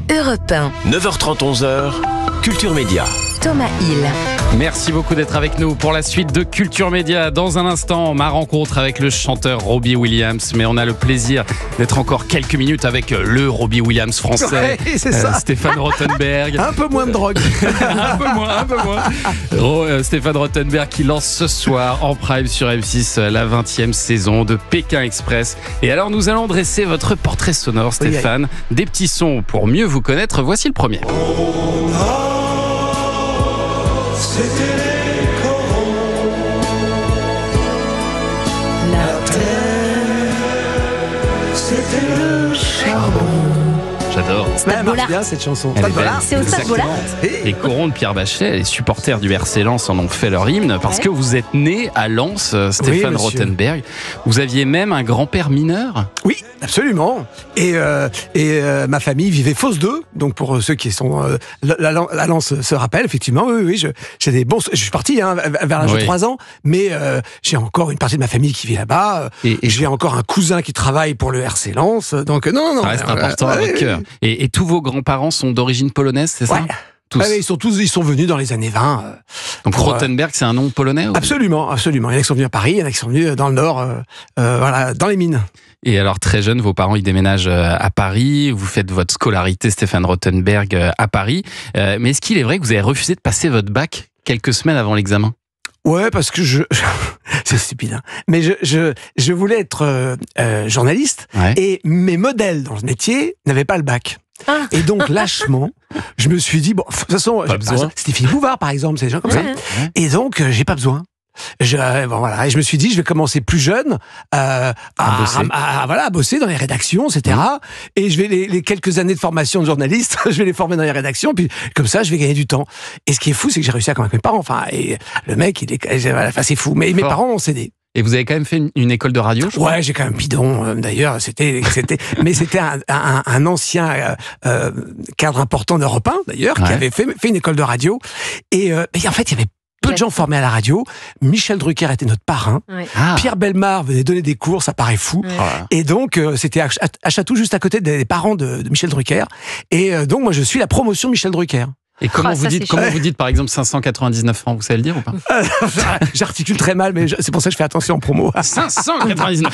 Europe 1. 9h30, 11h, Culture Média. Thomas Hill. Merci beaucoup d'être avec nous pour la suite de Culture Média. Dans un instant, ma rencontre avec le chanteur Robbie Williams. Mais on a le plaisir d'être encore quelques minutes avec le Robbie Williams français, Ouais, c'est ça. Stéphane Rothenberg. Un peu moins de drogue. un peu moins. Stéphane Rothenberg qui lance ce soir en prime sur M6 la 20e saison de Pékin Express. Et alors nous allons dresser votre portrait sonore, Stéphane. Des petits sons pour mieux vous connaître. Voici le premier. C'était les corons, la terre, c'était le charbon. J'adore. Elle marche bien cette chanson. Elle est belle. C'est au Stade Bollard. Les corons de Pierre Bachelet, les supporters du RC Lens en ont fait leur hymne parce que vous êtes né à Lens, Stéphane monsieur. Rothenberg. Vous aviez même un grand-père mineur. Oui, absolument. Et ma famille vivait Fosse 2. Donc pour ceux qui sont la Lens se rappelle effectivement. Oui, j'ai des bons. Je suis parti vers l'âge de 3 ans, mais j'ai encore une partie de ma famille qui vit là-bas. Et j'ai encore un cousin qui travaille pour le RC Lens. Donc non. Ça reste important à votre cœur. Et tous vos grands-parents sont d'origine polonaise, c'est ça? Ouais. Tous. Ils sont venus dans les années 20. Donc Rothenberg, c'est un nom polonais ou... Absolument. Il y en a qui sont venus à Paris, il y en a qui sont venus dans le Nord, dans les mines. Et alors, très jeune, vos parents, ils déménagent à Paris. Vous faites votre scolarité, Stéphane Rothenberg, à Paris. Mais est-ce qu'il est vrai que vous avez refusé de passer votre bac quelques semaines avant l'examen? Ouais, parce que c'est stupide, hein. Mais je voulais être journaliste, et mes modèles dans ce métier n'avaient pas le bac. Ah. Et donc, lâchement, je me suis dit, bon, de toute façon, c'était Philippe Bouvard, par exemple, c'est des gens comme ça. Et donc, j'ai pas besoin. Et je me suis dit, je vais commencer plus jeune à bosser dans les rédactions, etc. Et je vais les quelques années de formation de journaliste, je vais les former dans les rédactions, puis comme ça, je vais gagner du temps. Et ce qui est fou, c'est que j'ai réussi à convaincre mes parents. Et le mec, c'est fou. Mais mes parents ont cédé. Et vous avez quand même fait une école de radio, je crois. Ouais, j'ai quand même bidon. D'ailleurs, mais c'était un ancien cadre important d'Europe 1, d'ailleurs, qui avait fait une école de radio. Et en fait, il y avait peu de gens formés à la radio. Michel Drucker était notre parrain. Ouais. Pierre Bellemare venait donner des cours, ça paraît fou. Ouais. Et donc, c'était à Chatou, juste à côté des parents de Michel Drucker. Et donc, moi, je suis la promotion Michel Drucker. Et comment vous dites, par exemple, 599 francs, vous savez le dire ou pas? J'articule très mal, mais c'est pour ça que je fais attention en promo. 599.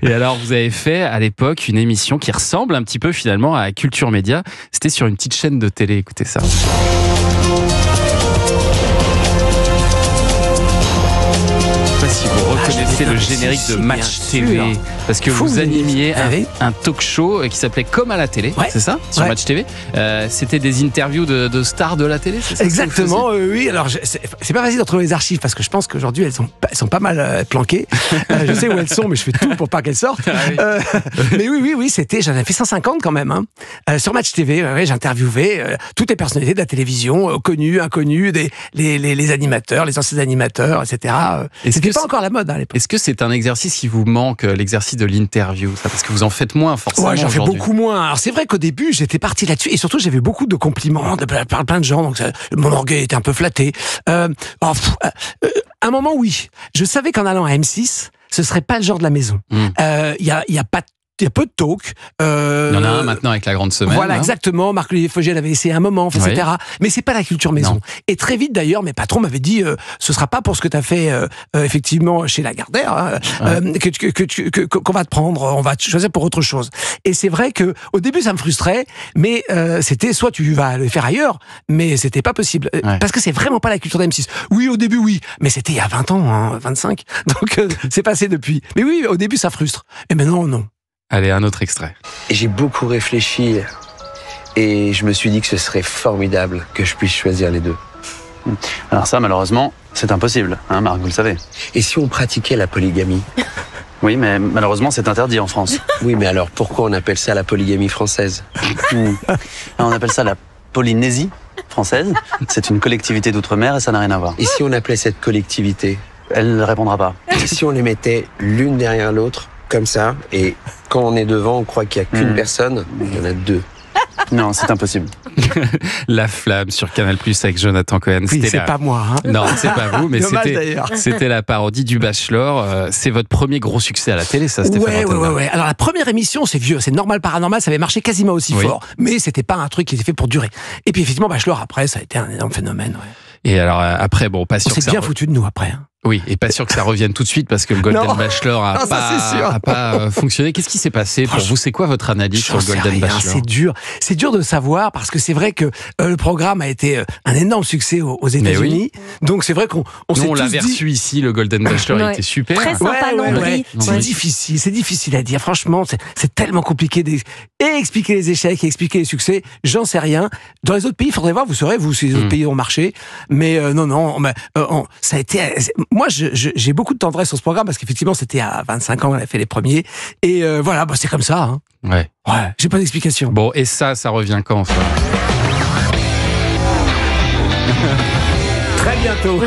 Et alors, vous avez fait, à l'époque, une émission qui ressemble un petit peu, finalement, à Culture Média. C'était sur une petite chaîne de télé. Écoutez ça. Je ne sais pas si vous reconnaissez le générique de Match TV, parce que vous animiez un talk show qui s'appelait Comme à la télé, c'est ça, sur Match TV. C'était des interviews de stars de la télé, c'est ça? Exactement, oui. Alors, c'est pas facile de retrouver les archives, parce que je pense qu'aujourd'hui, elles sont pas mal planquées. Je sais où elles sont, mais je fais tout pour pas qu'elles sortent. Mais oui, j'en ai fait 150 quand même. Sur Match TV, j'interviewais toutes les personnalités de la télévision, connues, inconnues, les animateurs, les anciens animateurs, etc. C'était pas encore la mode à l'époque. Est-ce que c'est un exercice qui vous manque, l'exercice de l'interview, ça, parce que vous en faites moins forcément? Ouais, j'en fais beaucoup moins. Alors c'est vrai qu'au début, j'étais parti là-dessus, et surtout j'avais beaucoup de compliments de plein de gens, donc mon orgueil était un peu flatté. Un moment, oui, je savais qu'en allant à M6, ce serait pas le genre de la maison. Il y a pas il y a peu de talk. Il y en a un maintenant avec La Grande Semaine. Voilà, exactement. Marc-Olivier Fogel avait essayé un moment, etc. Mais c'est pas la culture maison. Non. Et très vite, d'ailleurs, mes patrons m'avaient dit ce sera pas pour ce que tu as fait effectivement chez Lagardère qu'on va te prendre, on va te choisir pour autre chose. Et c'est vrai que au début, ça me frustrait, mais c'était soit tu vas le faire ailleurs, mais c'était pas possible. Parce que c'est vraiment pas la culture d'M6. Oui, au début, oui. Mais c'était il y a 20 ans, 25. Donc, c'est passé depuis. Mais oui, au début, ça frustre. Et maintenant, non. Allez, un autre extrait. J'ai beaucoup réfléchi et je me suis dit que ce serait formidable que je puisse choisir les deux. Alors ça, malheureusement, c'est impossible, hein, Marc, vous le savez. Et si on pratiquait la polygamie? Oui, mais malheureusement, c'est interdit en France. Oui, mais alors pourquoi on appelle ça la polygamie française? On appelle ça la Polynésie française. C'est une collectivité d'outre-mer et ça n'a rien à voir. Et si on appelait cette collectivité? Elle ne répondra pas. Et si on les mettait l'une derrière l'autre, comme ça, et quand on est devant, on croit qu'il n'y a qu'une personne, il y en a deux. Non, c'est impossible. La Flamme sur Canal+ avec Jonathan Cohen. Oui, c'est pas moi. Hein. Non, c'est pas vous, mais Dommage, d'ailleurs. c'était la parodie du Bachelor. C'est votre premier gros succès à la télé, ça, Stéphane Rothenberg. Ouais. Alors la première émission, c'est vieux, c'est Normal Paranormal, ça avait marché quasiment aussi fort, mais c'était pas un truc qui était fait pour durer. Et puis effectivement, Bachelor après, ça a été un énorme phénomène. Ouais. Et alors après, bon, pas sûr on que s'est ça. bien foutu de nous après. Hein. Oui, et pas sûr que ça revienne tout de suite parce que le Golden Non. Bachelor a Non, ça, pas fonctionné. Qu'est-ce qui s'est passé pour vous? C'est quoi votre analyse sur le Golden Bachelor? C'est dur de savoir parce que c'est vrai que le programme a été un énorme succès aux États-Unis. Oui. Donc c'est vrai qu'on s'est tous dit... on l'avait reçu ici, le Golden Bachelor, il était super. Très sympa, ouais. C'est difficile à dire. Franchement, c'est tellement compliqué d'expliquer les échecs et expliquer les succès. J'en sais rien. Dans les autres pays, il faudrait voir, vous saurez, vous, si les autres pays ont marché. Mais ça a été... Moi, j'ai beaucoup de tendresse sur ce programme parce qu'effectivement, c'était à 25 ans qu'on a fait les premiers. Et voilà, c'est comme ça. Hein. Ouais, j'ai pas d'explication. Bon, et ça revient quand, ça? Très bientôt.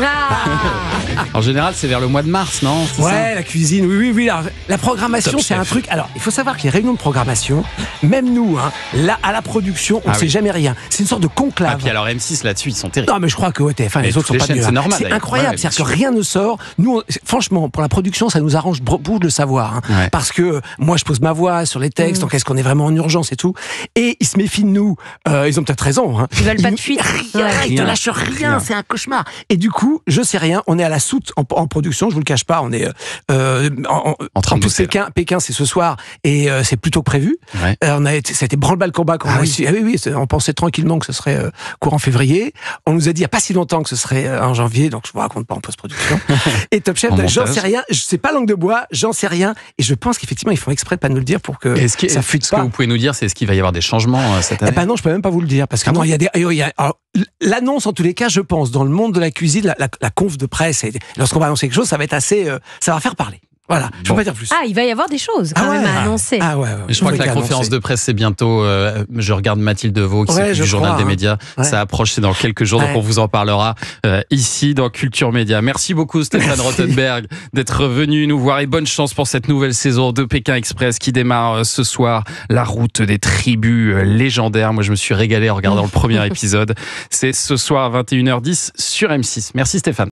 En général, c'est vers le mois de mars, non? Ouais, la cuisine, oui. Alors, la programmation, c'est un truc. Alors, il faut savoir qu'il y a réunions de programmation. Même nous, hein, là, à la production, on ne sait jamais rien. C'est une sorte de conclave. Ah, puis alors M6 là-dessus, ils sont terribles. Non, mais je crois que TF1 et les autres sont pas mieux. C'est normal. C'est incroyable, c'est-à-dire que rien ne sort. Nous, franchement, pour la production, ça nous arrange beaucoup de le savoir, hein, parce que moi, je pose ma voix sur les textes. Donc, est-ce qu'on est vraiment en urgence et tout? Et ils se méfient de nous. Ils ont peut-être raison. Hein. Ils veulent pas de fuite. Ils ne lâchent rien. C'est un cauchemar. Et du coup, je sais rien. On est à la soute en production. Je vous le cache pas. On est en train de pousser. Pékin, c'est ce soir et c'est plutôt que prévu. Ouais. Ça a été branle-bas le combat quand on pensait tranquillement que ce serait courant février. On nous a dit il y a pas si longtemps que ce serait en janvier. Donc je vous raconte pas en post-production. Et Top Chef, j'en sais rien. C'est pas langue de bois. J'en sais rien. Et je pense qu'effectivement ils font exprès de pas nous le dire pour que ça fuite pas. Ce que vous pouvez nous dire, c'est est-ce qu'il va y avoir des changements cette année? Non, je peux même pas vous le dire parce que l'annonce en tous les cas, je pense, dans le monde de la cuisine, la conf de presse, lorsqu'on va annoncer quelque chose, ça va être assez, ça va faire parler. Voilà, je peux pas dire plus. Ah, il va y avoir des choses quand même à annoncer. Je crois que la conférence de presse, c'est bientôt. Je regarde Mathilde Vaux, qui s'occupe du journal des médias. Ça approche, c'est dans quelques jours, donc on vous en parlera ici dans Culture Média. Merci beaucoup Stéphane Rothenberg d'être venu nous voir et bonne chance pour cette nouvelle saison de Pékin Express qui démarre ce soir. La route des tribus légendaires. Moi, je me suis régalé en regardant le premier épisode. C'est ce soir à 21h10 sur M6. Merci Stéphane.